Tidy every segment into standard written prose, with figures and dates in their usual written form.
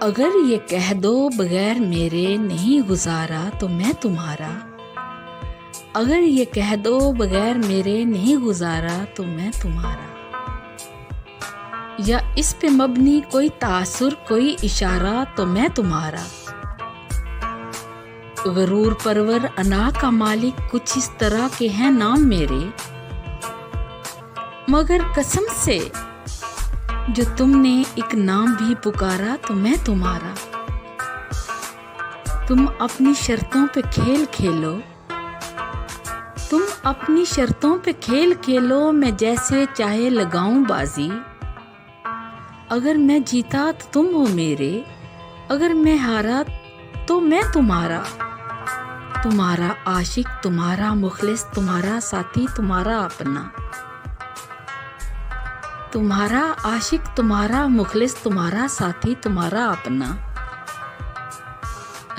अगर ये कह दो बगैर मेरे नहीं गुजारा तो मैं तुम्हारा। अगर ये कह दो बगैर मेरे नहीं गुजारा तो मैं तुम्हारा। या इस पे मबनी कोई तासुर कोई इशारा तो मैं तुम्हारा। गरूर परवर अना का मालिक कुछ इस तरह के हैं नाम मेरे, मगर कसम से जो तुमने एक नाम भी पुकारा तो मैं तुम्हारा। तुम अपनी शर्तों पे खेल खेलो, तुम अपनी शर्तों पे खेल खेलो, मैं जैसे चाहे लगाऊं बाजी। अगर मैं जीता तो तुम हो मेरे, अगर मैं हारा तो मैं तुम्हारा। तुम्हारा आशिक, तुम्हारा मुखलिस, तुम्हारा साथी, तुम्हारा अपना। तुम्हारा आशिक, तुम्हारा मुखलिस, तुम्हारा साथी, तुम्हारा अपना।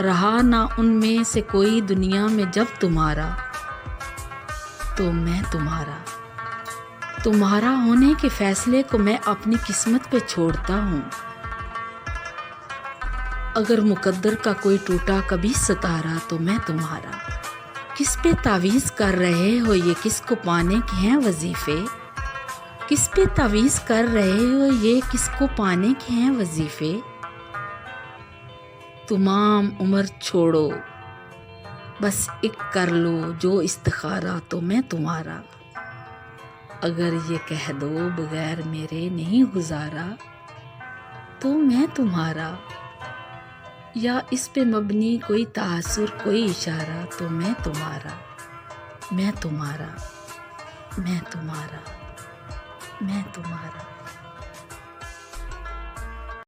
रहा ना उनमें से कोई दुनिया में जब तुम्हारा, तो मैं तुम्हारा। तुम्हारा होने के फैसले को मैं अपनी किस्मत पे छोड़ता हूँ। अगर मुकद्दर का कोई टूटा कभी सितारा तो मैं तुम्हारा। किस पे तावीज़ कर रहे हो ये किसको पाने के हैं वजीफे, किस पे तावीज़ कर रहे हो ये किसको पाने के हैं वजीफे। तमाम उम्र छोड़ो बस एक कर लो जो इस्तिखारा तो मैं तुम्हारा। अगर ये कह दो बगैर मेरे नहीं गुजारा तो मैं तुम्हारा। या इस पे मबनी कोई तासुर कोई इशारा तो मैं तुम्हारा। मैं तुम्हारा, मैं तुम्हारा, मैं तुम्हारा।